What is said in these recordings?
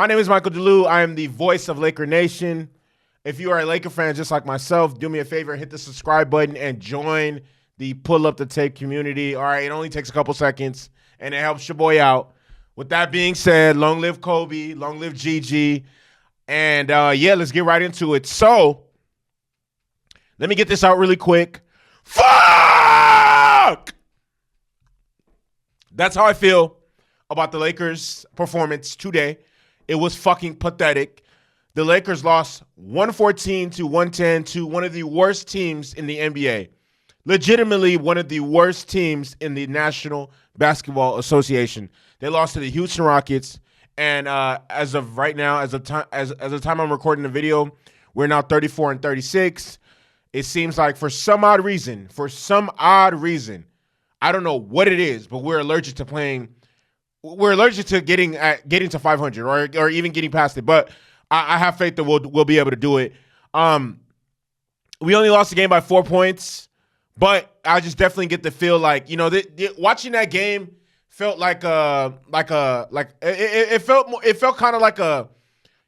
name is Michael DeLu. I am the voice of Laker Nation. If you are a Laker fan just like myself, do me a favor, hit the subscribe button and join the Pull Up the Tape community. All right, it only takes a couple seconds, and it helps your boy out. With that being said, long live Kobe, long live Gigi, and yeah, let's get right into it. So, let me get this out really quick. Fuck! That's how I feel about the Lakers' performance today. It was fucking pathetic. The Lakers lost 114 to 110 to one of the worst teams in the NBA. Legitimately one of the worst teams in the National Basketball Association. They lost to the Houston Rockets, and as of right now, as the time I'm recording the video, we're now 34-36. It seems like for some odd reason, I don't know what it is, but we're allergic to playing. We're allergic to getting to 500 or even getting past it. But I have faith that we'll be able to do it. We only lost the game by 4 points, but I just definitely get the feel like, watching that game felt it felt kind of like a,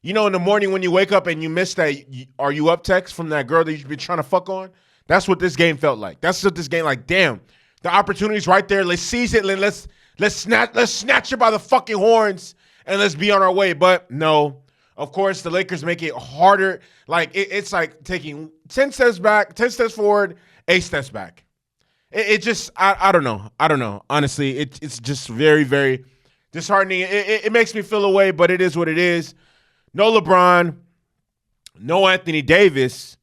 in the morning when you wake up and you miss that "are you up" text from that girl that you've been trying to fuck on. That's what this game felt like. That's what this game like. Damn, the opportunity's right there. Let's seize it. Let's snatch it by the fucking horns and let's be on our way. But no, of course, the Lakers make it harder. Like it's like taking 10 steps back, 10 steps forward, 8 steps back. It just, I don't know. I don't know. Honestly, it's just very, very disheartening. It makes me feel away, but it is what it is. No LeBron, no Anthony Davis,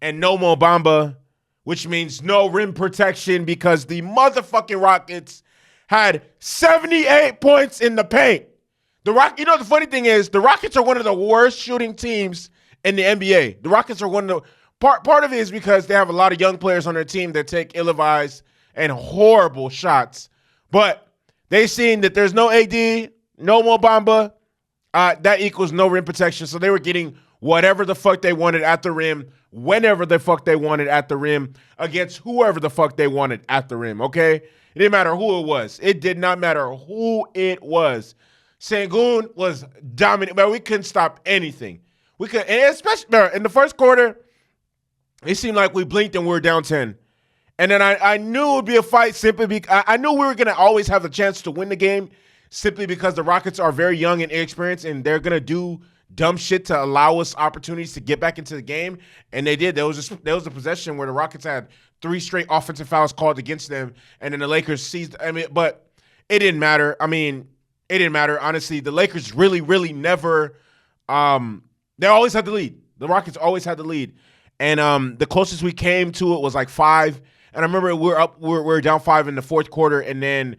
and no Mo Bamba, which means no rim protection because the motherfucking Rockets had 78 points in the paint. The funny thing is, the Rockets are one of the worst shooting teams in the NBA. The Rockets are one of the part of it is because they have a lot of young players on their team that take ill-advised and horrible shots. But they seen that there's no AD, no Mo Bamba. That equals no rim protection. So they were getting whatever the fuck they wanted at the rim, whenever the fuck they wanted at the rim, against whoever the fuck they wanted at the rim, okay? It didn't matter who it was. It did not matter who it was. Sengun was dominant, but we couldn't stop anything. We could, and especially in the first quarter, it seemed like we blinked and we were down 10. And then I knew it would be a fight simply because I knew we were going to always have the chance to win the game simply because the Rockets are very young and inexperienced, and they're going to do dumb shit to allow us opportunities to get back into the game. And they did. There was a possession where the Rockets had 3 straight offensive fouls called against them, and then the Lakers seized. But it didn't matter. It didn't matter. Honestly, the Lakers really, really never they always had the lead. The Rockets always had the lead. And the closest we came to it was like 5. And I remember we're down 5 in the fourth quarter, and then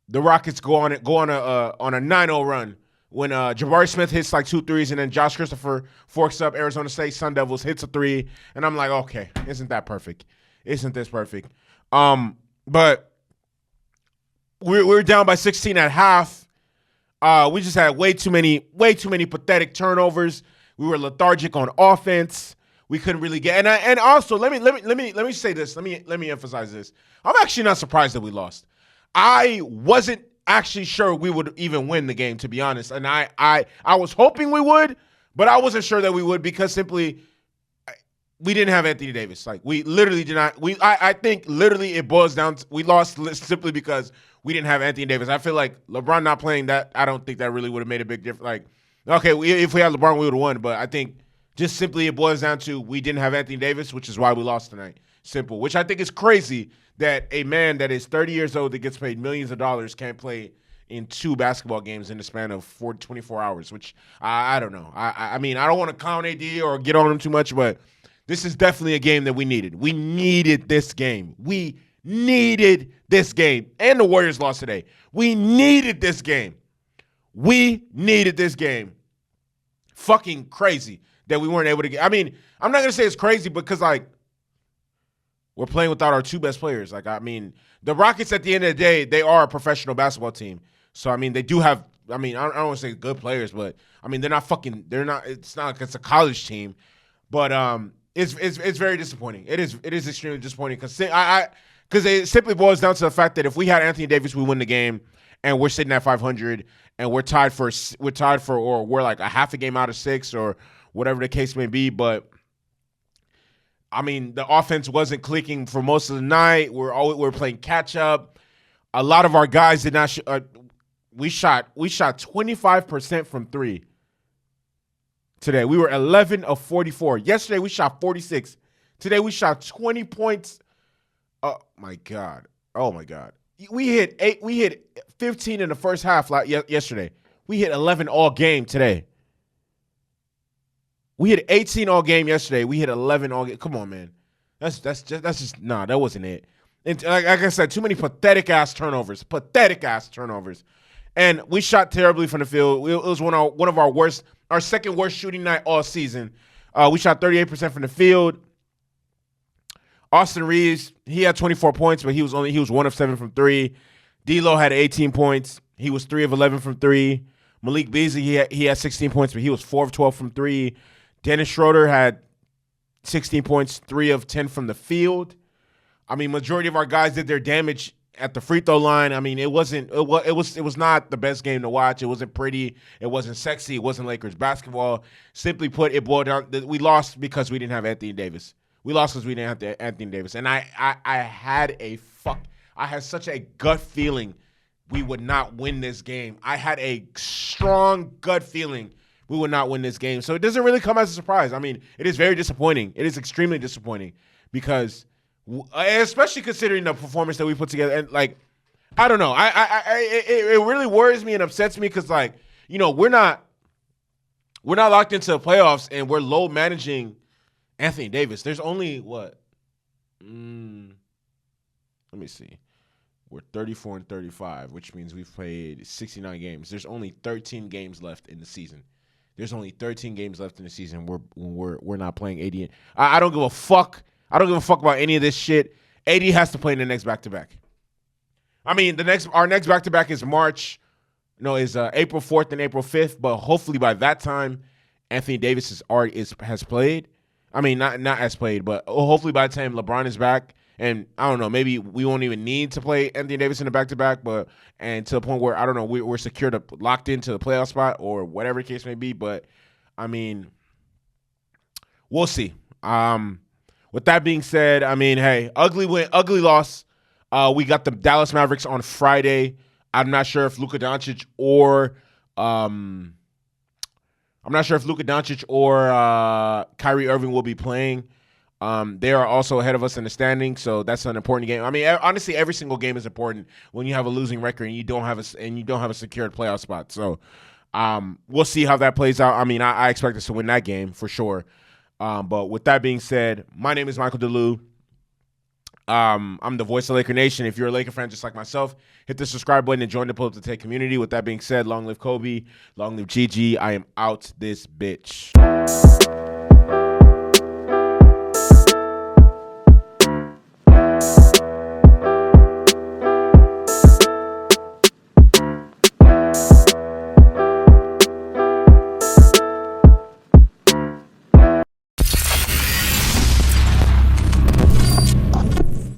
the Rockets go on a 9-0 run when Jabari Smith hits like 2 threes, and then Josh Christopher forks up Arizona State Sun Devils, hits a 3, and I'm like, okay, isn't that perfect? Isn't this perfect? But we're down by 16 at half. We just had way too many pathetic turnovers. We were lethargic on offense. We couldn't really get and also let me say this. Let me emphasize this. I'm actually not surprised that we lost. I wasn't actually sure we would even win the game, to be honest. And I was hoping we would, but I wasn't sure that we would because simply we didn't have Anthony Davis. Like, we literally did not. I think literally it boils down to we lost simply because we didn't have Anthony Davis. I feel like LeBron not playing that, I don't think that really would have made a big difference. Like, okay, if we had LeBron, we would have won. But I think just simply it boils down to we didn't have Anthony Davis, which is why we lost tonight. Simple. Which I think is crazy that a man that is 30 years old that gets paid millions of dollars can't play in 2 basketball games in the span of 24 hours, which I don't know. I mean, I don't want to count AD or get on him too much, but this is definitely a game that we needed. We needed this game. We needed this game. And the Warriors lost today. We needed this game. We needed this game. Fucking crazy that we weren't able to get. I mean, I'm not going to say it's crazy because, like, we're playing without our 2 best players. Like, I mean, the Rockets at the end of the day, they are a professional basketball team. So, I mean, they do have, I don't want to say good players, but, I mean, it's not like it's a college team. But it's very disappointing. It is extremely disappointing because it simply boils down to the fact that if we had Anthony Davis, we win the game. and we're sitting at 500, and we're tied for, or we're like a half a game out of 6, or whatever the case may be. But I mean, the offense wasn't clicking for most of the night. We're playing catch up. A lot of our guys did not. We shot 25% from 3 today. We were 11 of 44. Yesterday we shot 46. Today we shot 20 points. Oh my god. We hit 15 in the first half yesterday. We hit 11 all game today. We hit 18 all game yesterday. We hit 11 all game. Come on, man. That's just nah, that wasn't it. And like I said, too many pathetic ass turnovers. And we shot terribly from the field. It was one of our worst, our second worst shooting night all season. We shot 38% from the field. Austin Reeves, he had 24 points, but he was 1 of 7 from 3. D'Lo had 18 points. He was 3 of 11 from 3. Malik Beasley, he had 16 points, but he was 4 of 12 from 3. Dennis Schroeder had 16 points, 3 of 10 from the field. I mean, majority of our guys did their damage at the free throw line. I mean, it was not the best game to watch. It wasn't pretty. It wasn't sexy. It wasn't Lakers basketball. Simply put, it boiled down. We lost because we didn't have Anthony Davis. We lost because we didn't have Anthony Davis. And I had such a gut feeling we would not win this game. I had a strong gut feeling we would not win this game. So it doesn't really come as a surprise. I mean, it is very disappointing. It is extremely disappointing because, especially considering the performance that we put together. And like, I don't know. It really worries me and upsets me because, like, you know, we're not locked into the playoffs and we're low managing Anthony Davis. There's only what? Let me see. We're 34 and 35, which means we've played 69 games. There's only 13 games left in the season. We're not playing AD. I don't give a fuck. I don't give a fuck about any of this shit. AD has to play in the next back-to-back. I mean, our next back-to-back is April 4th and April 5th, but hopefully by that time, Anthony Davis has played. I mean, not as played, but hopefully by the time LeBron is back, and I don't know, maybe we won't even need to play Anthony Davis in the back-to-back, and to the point where, I don't know, we're secured, locked into the playoff spot or whatever the case may be. But, I mean, we'll see. With that being said, I mean, hey, ugly win, ugly loss. We got the Dallas Mavericks on Friday. I'm not sure if Luka Doncic or Kyrie Irving will be playing. They are also ahead of us in the standings, so that's an important game. I mean, honestly, every single game is important when you have a losing record and you don't have a secured playoff spot. So, we'll see how that plays out. I mean, I expect us to win that game for sure. But with that being said, my name is Michael DeLu. I'm the voice of Laker Nation. If you're a Laker fan just like myself, hit the subscribe button and join the Pull Up to Take community. With that being said, long live Kobe, long live Gigi. I am out this bitch.